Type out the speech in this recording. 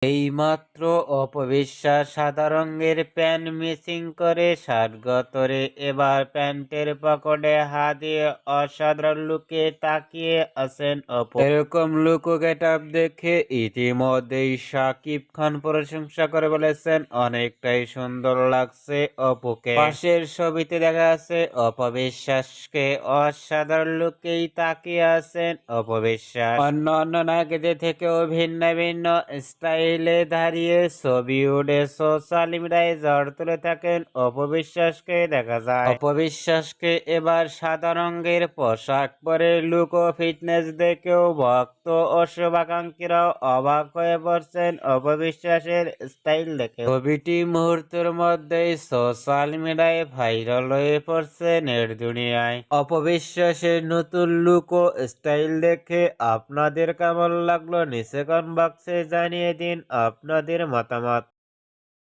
এইমাত্র অপবিশ্বাস সাদা রঙের প্যান্ট মিসিং করে স্বাগতরে এবার প্যান্টের পকেটে হাত দিয়ে অসাধারণ লুকে তাকিয়ে আছেন অপু। এরকম লুক ও গেটআপ দেখে ইতিমধ্যেই শাকিব খান প্রশংসা করে বলেছেন অনেকটাই সুন্দর লাগছে অপুকে। পাশের ছবিতে দেখা যাচ্ছে অপবিশ্বাসকে অসাধারণ লুকেই তাকিয়ে আছেন অপবিশ্বাস। অন্য নায়কদের থেকেও ভিন্ন ভিন্ন স্টাইলে দাঁড়িয়ে ছবি উঠে সোশ্যাল মিডিয়ায় ঝড় তুলে থাকেন অপবিশ্বাসকে দেখা যায়। অপবিশ্বাসকে এবার সাদা রঙের পোশাক পরে লুক ও ফিটনেস দেখেও ভক্ত ও শুভাকাঙ্ক্ষীরাও অবাক হয়ে পড়ছেন অপবিশ্বাসের স্টাইল দেখে। ছবিটি মুহূর্তের মধ্যেই সোশ্যাল মিডিয়ায় ভাইরাল হয়ে পড়ছে নেট দুনিয়ায়। অপবিশ্বাসের নতুন লুক ও স্টাইল দেখে আপনাদের কেমন লাগলো নিচে কমেন্ট বক্সে জানিয়ে দিন আপনাদের মতামত।